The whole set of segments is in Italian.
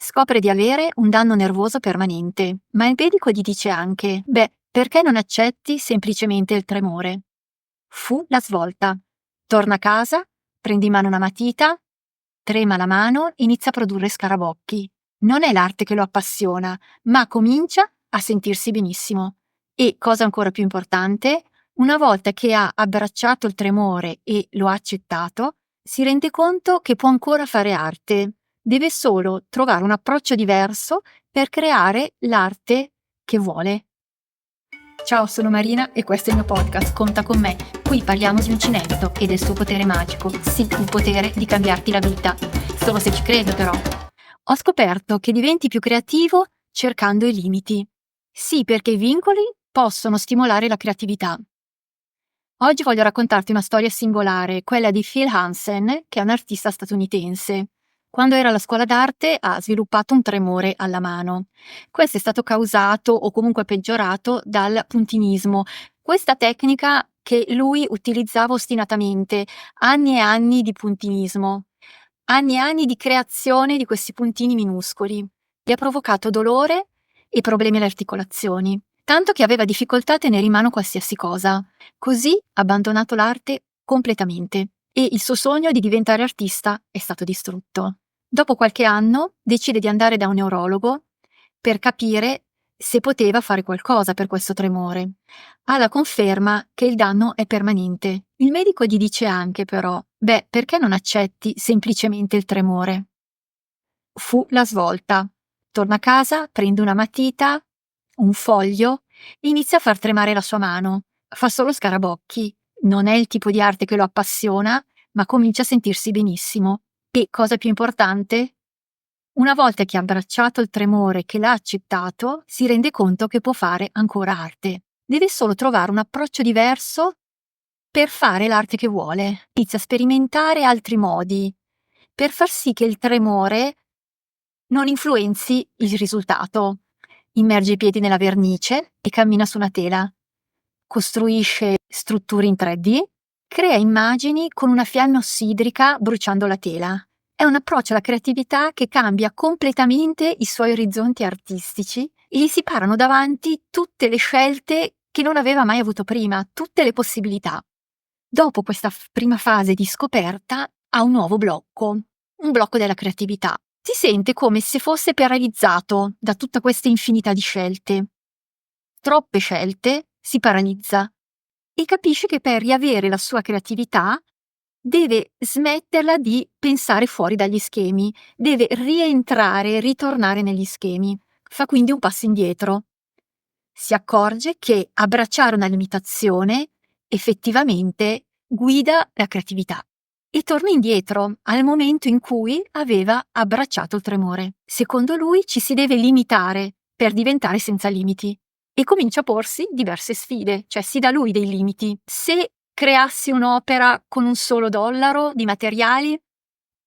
Scopre di avere un danno nervoso permanente, ma il medico gli dice anche: perché non accetti semplicemente il tremore? Fu la svolta. Torna a casa, prendi in mano una matita, trema la mano, inizia a produrre scarabocchi. Non è l'arte che lo appassiona, ma comincia a sentirsi benissimo. E, cosa ancora più importante, una volta che ha abbracciato il tremore e lo ha accettato, si rende conto che può ancora fare arte. Deve solo trovare un approccio diverso per creare l'arte che vuole. Ciao, sono Marina e questo è il mio podcast Conta con me. Qui parliamo di uncinetto e del suo potere magico. Sì, il potere di cambiarti la vita. Solo se ci credo, però. Ho scoperto che diventi più creativo cercando i limiti. Sì, perché i vincoli possono stimolare la creatività. Oggi voglio raccontarti una storia singolare, quella di Phil Hansen, che è un artista statunitense. Quando era alla scuola d'arte ha sviluppato un tremore alla mano. Questo è stato causato o comunque peggiorato dal puntinismo, questa tecnica che lui utilizzava ostinatamente, anni e anni di puntinismo, anni e anni di creazione di questi puntini minuscoli. Gli ha provocato dolore e problemi alle articolazioni, tanto che aveva difficoltà a tenere in mano qualsiasi cosa. Così ha abbandonato l'arte completamente e il suo sogno di diventare artista è stato distrutto. Dopo qualche anno decide di andare da un neurologo per capire se poteva fare qualcosa per questo tremore. Ha la conferma che il danno è permanente. Il medico gli dice anche però: perché non accetti semplicemente il tremore? Fu la svolta. Torna a casa, prende una matita, un foglio e inizia a far tremare la sua mano. Fa solo scarabocchi. Non è il tipo di arte che lo appassiona, ma comincia a sentirsi benissimo. E, cosa più importante, una volta che ha abbracciato il tremore, che l'ha accettato, si rende conto che può fare ancora arte. Deve solo trovare un approccio diverso per fare l'arte che vuole. Inizia a sperimentare altri modi per far sì che il tremore non influenzi il risultato. Immerge i piedi nella vernice e cammina su una tela. Costruisce strutture in 3D, crea immagini con una fiamma ossidrica bruciando la tela. È un approccio alla creatività che cambia completamente i suoi orizzonti artistici e gli si parano davanti tutte le scelte che non aveva mai avuto prima, tutte le possibilità. Dopo questa prima fase di scoperta ha un nuovo blocco, un blocco della creatività. Si sente come se fosse paralizzato da tutta questa infinità di scelte. Troppe scelte, si paralizza e capisce che per riavere la sua creatività deve smetterla di pensare fuori dagli schemi, deve rientrare, ritornare negli schemi. Fa quindi un passo indietro. Si accorge che abbracciare una limitazione effettivamente guida la creatività e torna indietro al momento in cui aveva abbracciato il tremore. Secondo lui ci si deve limitare per diventare senza limiti e comincia a porsi diverse sfide, cioè si dà lui dei limiti. Se creassi un'opera con un solo dollaro di materiali,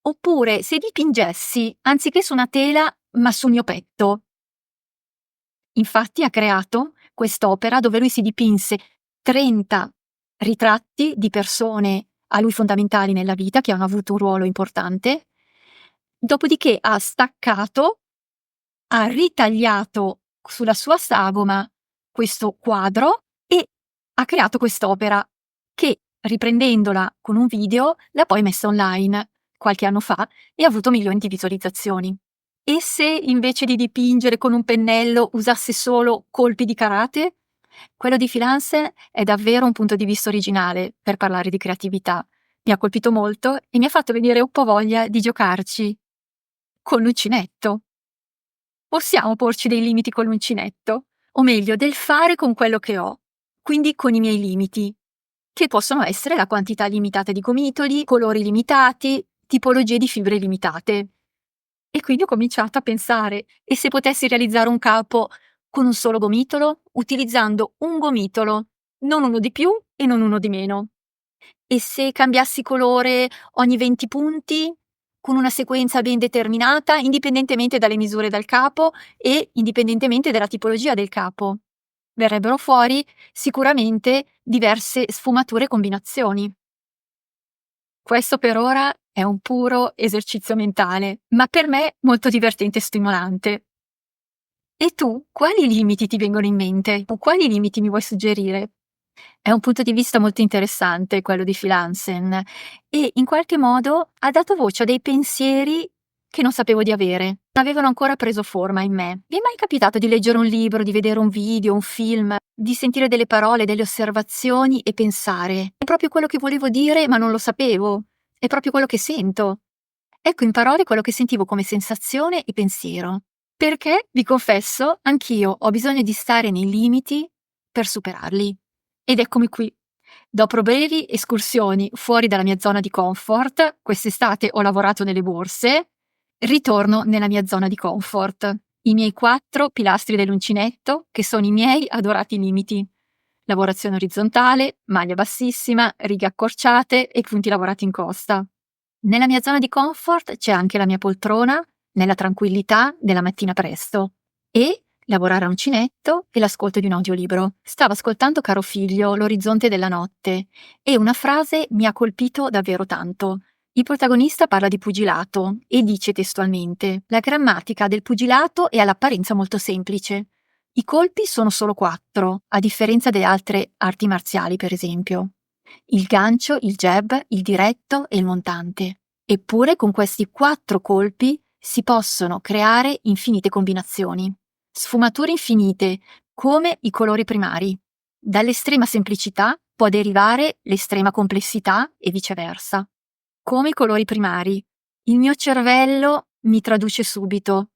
oppure se dipingessi anziché su una tela ma sul mio petto. Infatti ha creato quest'opera dove lui si dipinse 30 ritratti di persone a lui fondamentali nella vita, che hanno avuto un ruolo importante, dopodiché ha staccato, ha ritagliato sulla sua sagoma questo quadro e ha creato quest'opera che, riprendendola con un video, l'ha poi messa online qualche anno fa e ha avuto milioni di visualizzazioni. E se invece di dipingere con un pennello usasse solo colpi di karate? Quello di Phil Hansen è davvero un punto di vista originale per parlare di creatività. Mi ha colpito molto e mi ha fatto venire un po' voglia di giocarci con l'uncinetto. Possiamo porci dei limiti con l'uncinetto? O meglio, del fare con quello che ho, quindi con i miei limiti, che possono essere la quantità limitata di gomitoli, colori limitati, tipologie di fibre limitate. E quindi ho cominciato a pensare: e se potessi realizzare un capo con un solo gomitolo, utilizzando un gomitolo, non uno di più e non uno di meno? E se cambiassi colore ogni 20 punti, con una sequenza ben determinata, indipendentemente dalle misure del capo e indipendentemente dalla tipologia del capo? Verrebbero fuori sicuramente diverse sfumature e combinazioni. Questo per ora È un puro esercizio mentale, ma per me molto divertente e stimolante. E tu, quali limiti ti vengono in mente? O quali limiti mi vuoi suggerire? È un punto di vista molto interessante quello di Phil Hansen e in qualche modo ha dato voce a dei pensieri che non sapevo di avere, non avevano ancora preso forma in me. Mi è mai capitato di leggere un libro, di vedere un video, un film, di sentire delle parole, delle osservazioni e pensare: è proprio quello che volevo dire, ma non lo sapevo. È proprio quello che sento. Ecco in parole quello che sentivo come sensazione e pensiero. Perché, vi confesso, anch'io ho bisogno di stare nei limiti per superarli. Ed eccomi qui. Dopo brevi escursioni fuori dalla mia zona di comfort, quest'estate ho lavorato nelle borse, ritorno nella mia zona di comfort. I miei 4 pilastri dell'uncinetto, che sono i miei adorati limiti. Lavorazione orizzontale, maglia bassissima, righe accorciate e punti lavorati in costa. Nella mia zona di comfort c'è anche la mia poltrona, nella tranquillità della mattina presto, e lavorare a uncinetto e l'ascolto di un audiolibro. Stavo ascoltando Caro figlio, L'orizzonte della notte, e una frase mi ha colpito davvero tanto. Il protagonista parla di pugilato e dice testualmente: la grammatica del pugilato è all'apparenza molto semplice. I colpi sono solo 4, a differenza delle altre arti marziali, per esempio. Il gancio, il jab, il diretto e il montante. Eppure con questi 4 colpi si possono creare infinite combinazioni, sfumature infinite, come i colori primari. Dall'estrema semplicità può derivare l'estrema complessità e viceversa. Come i colori primari. Il mio cervello mi traduce subito,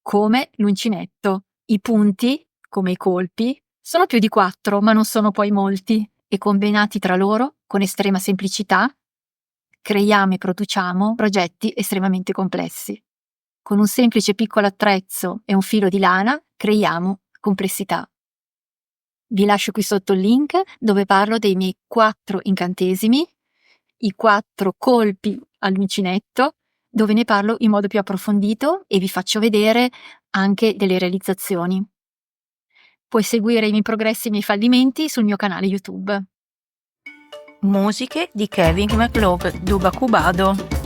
come l'uncinetto. I punti, come i colpi, sono più di 4, ma non sono poi molti, e combinati tra loro, con estrema semplicità, creiamo e produciamo progetti estremamente complessi. Con un semplice piccolo attrezzo e un filo di lana creiamo complessità. Vi lascio qui sotto il link dove parlo dei miei 4 incantesimi, i 4 colpi all'uncinetto, dove ne parlo in modo più approfondito e vi faccio vedere anche delle realizzazioni. Puoi seguire i miei progressi e i miei fallimenti sul mio canale YouTube. Musiche di Kevin MacLeod Dubacubado.